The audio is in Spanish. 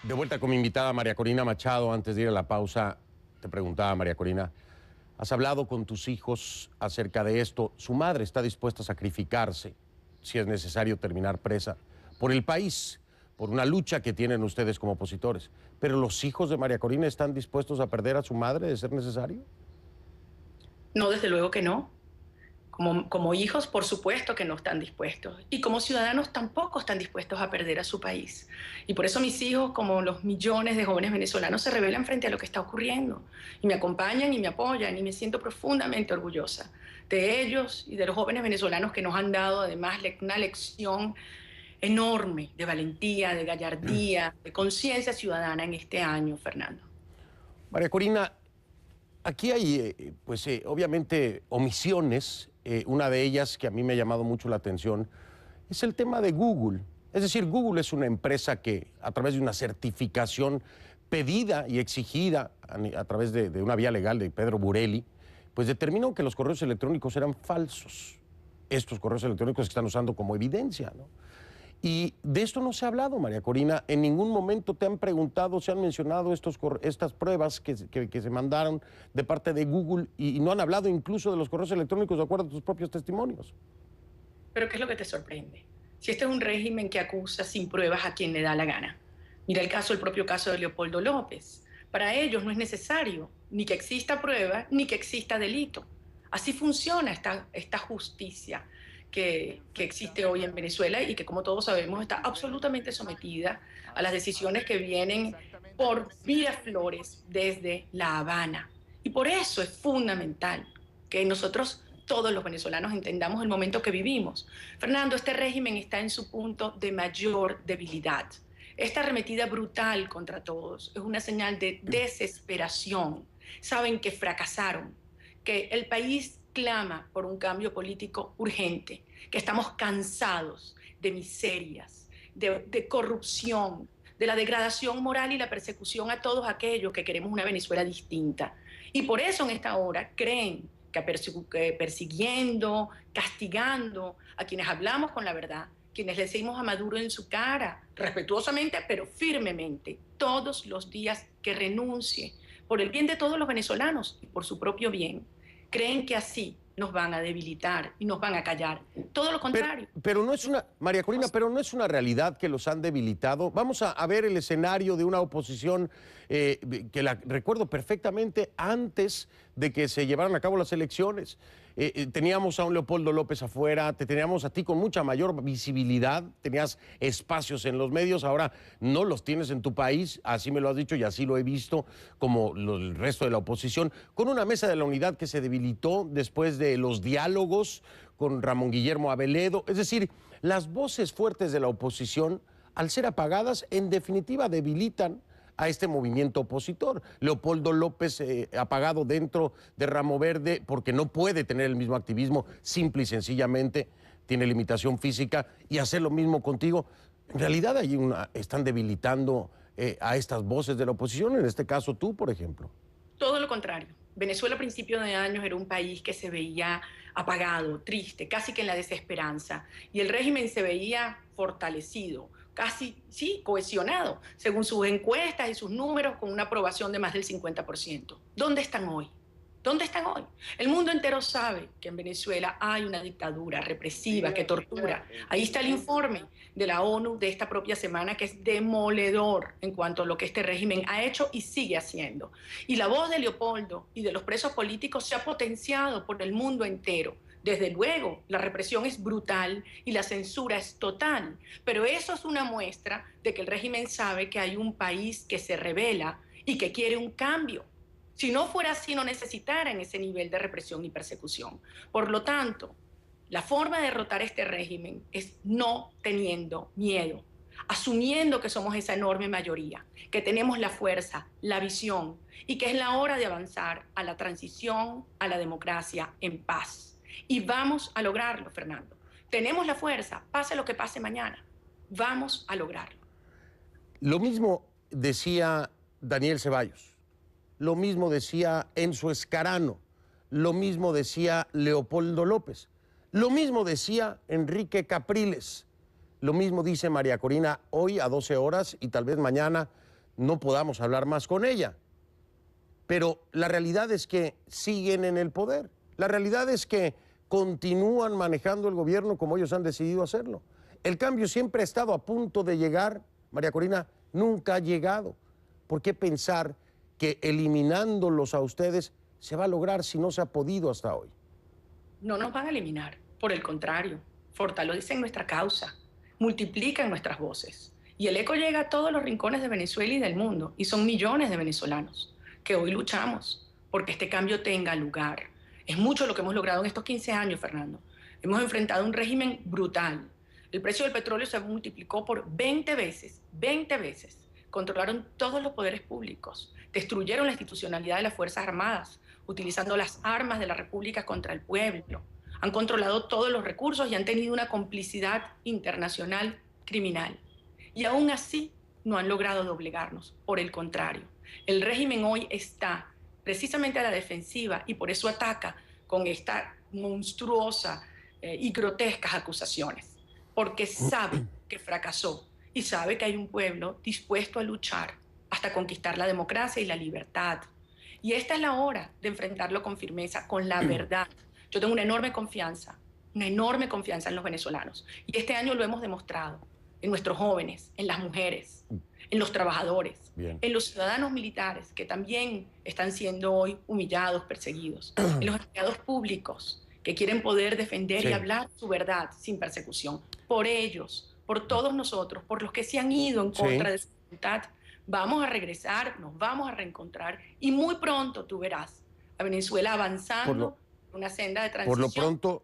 De vuelta con mi invitada María Corina Machado. Antes de ir a la pausa, te preguntaba, María Corina, ¿has hablado con tus hijos acerca de esto? Su madre está dispuesta a sacrificarse, si es necesario terminar presa, por el país, por una lucha que tienen ustedes como opositores. ¿Pero los hijos de María Corina están dispuestos a perder a su madre de ser necesario? No, desde luego que no. Como hijos, por supuesto que no están dispuestos. Y como ciudadanos tampoco están dispuestos a perder a su país. Y por eso mis hijos, como los millones de jóvenes venezolanos, se rebelan frente a lo que está ocurriendo. Y me acompañan y me apoyan y me siento profundamente orgullosa de ellos y de los jóvenes venezolanos que nos han dado además una lección enorme de valentía, de gallardía, de conciencia ciudadana en este año, Fernando. María Corina, aquí hay, obviamente, omisiones. Una de ellas que a mí me ha llamado mucho la atención es el tema de Google. Es decir, Google es una empresa que a través de una certificación pedida y exigida a través de una vía legal de Pedro Burelli, pues determinó que los correos electrónicos eran falsos. Estos correos electrónicos que están usando como evidencia, ¿no? Y de esto no se ha hablado, María Corina. En ningún momento te han preguntado, se han mencionado estas pruebas que se mandaron de parte de Google y no han hablado incluso de los correos electrónicos de acuerdo a tus propios testimonios. Pero ¿qué es lo que te sorprende? Si este es un régimen que acusa sin pruebas a quien le da la gana. Mira el propio caso de Leopoldo López. Para ellos no es necesario ni que exista prueba ni que exista delito. Así funciona esta justicia que existe hoy en Venezuela y que, como todos sabemos, está absolutamente sometida a las decisiones que vienen por Miraflores desde La Habana. Y por eso es fundamental que nosotros, todos los venezolanos, entendamos el momento que vivimos. Fernando, este régimen está en su punto de mayor debilidad. Esta arremetida brutal contra todos es una señal de desesperación. Saben que fracasaron, que el país clama por un cambio político urgente, que estamos cansados de miserias, de corrupción, de la degradación moral y la persecución a todos aquellos que queremos una Venezuela distinta. Y por eso en esta hora creen que persiguiendo, castigando a quienes hablamos con la verdad, quienes le decimos a Maduro en su cara, respetuosamente pero firmemente, todos los días que renuncie, por el bien de todos los venezolanos y por su propio bien, creen que así nos van a debilitar y nos van a callar. Todo lo contrario. Pero no es una, María Corina, pero no es una realidad que los han debilitado. Vamos a ver el escenario de una oposición que la recuerdo perfectamente antes de que se llevaran a cabo las elecciones. Teníamos a un Leopoldo López afuera, te teníamos a ti con mucha mayor visibilidad, tenías espacios en los medios, ahora no los tienes en tu país, así me lo has dicho y así lo he visto, como el resto de la oposición, con una mesa de la unidad que se debilitó después de los diálogos con Ramón Guillermo Aveledo. Es decir, las voces fuertes de la oposición, al ser apagadas, en definitiva debilitan a este movimiento opositor. Leopoldo López apagado dentro de Ramo Verde porque no puede tener el mismo activismo, simple y sencillamente tiene limitación física, y hacer lo mismo contigo. En realidad están debilitando a estas voces de la oposición, en este caso tú, por ejemplo. Todo lo contrario. Venezuela a principios de años era un país que se veía apagado, triste, casi que en la desesperanza. Y el régimen se veía fortalecido, casi, sí, cohesionado, según sus encuestas y sus números, con una aprobación de más del 50%. ¿Dónde están hoy? ¿Dónde están hoy? El mundo entero sabe que en Venezuela hay una dictadura represiva que tortura. Ahí está el informe de la ONU de esta propia semana, que es demoledor en cuanto a lo que este régimen ha hecho y sigue haciendo. Y la voz de Leopoldo y de los presos políticos se ha potenciado por el mundo entero. Desde luego, la represión es brutal y la censura es total, pero eso es una muestra de que el régimen sabe que hay un país que se rebela y que quiere un cambio. Si no fuera así, no necesitaran ese nivel de represión y persecución. Por lo tanto, la forma de derrotar este régimen es no teniendo miedo, asumiendo que somos esa enorme mayoría, que tenemos la fuerza, la visión y que es la hora de avanzar a la transición a la democracia en paz. Y vamos a lograrlo, Fernando. Tenemos la fuerza, pase lo que pase mañana. Vamos a lograrlo. Lo mismo decía Daniel Ceballos. Lo mismo decía Enzo Escarano, lo mismo decía Leopoldo López, lo mismo decía Enrique Capriles, lo mismo dice María Corina hoy a 12 horas y tal vez mañana no podamos hablar más con ella. Pero la realidad es que siguen en el poder. La realidad es que continúan manejando el gobierno como ellos han decidido hacerlo. El cambio siempre ha estado a punto de llegar, María Corina, nunca ha llegado. ¿Por qué pensar que eliminándolos a ustedes se va a lograr si no se ha podido hasta hoy? No nos van a eliminar, por el contrario, fortalecen nuestra causa, multiplican nuestras voces. Y el eco llega a todos los rincones de Venezuela y del mundo, y son millones de venezolanos que hoy luchamos porque este cambio tenga lugar. Es mucho lo que hemos logrado en estos 15 años, Fernando. Hemos enfrentado un régimen brutal. El precio del petróleo se multiplicó por 20 veces, 20 veces. Controlaron todos los poderes públicos, destruyeron la institucionalidad de las Fuerzas Armadas, utilizando las armas de la República contra el pueblo. Han controlado todos los recursos y han tenido una complicidad internacional criminal. Y aún así no han logrado doblegarnos. Por el contrario, el régimen hoy está precisamente a la defensiva y por eso ataca con esta monstruosa y grotescas acusaciones, porque sabe que fracasó y sabe que hay un pueblo dispuesto a luchar hasta conquistar la democracia y la libertad. Y esta es la hora de enfrentarlo con firmeza, con la verdad. Yo tengo una enorme confianza en los venezolanos. Y este año lo hemos demostrado en nuestros jóvenes, en las mujeres, en los trabajadores, Bien. en los ciudadanos militares que también están siendo hoy humillados, perseguidos, en los empleados públicos que quieren poder defender Sí. y hablar su verdad sin persecución. Por ellos, por todos nosotros, por los que se han ido en contra de su voluntad, vamos a regresar, nos vamos a reencontrar y muy pronto tú verás a Venezuela avanzando por una senda de transición. Por lo pronto,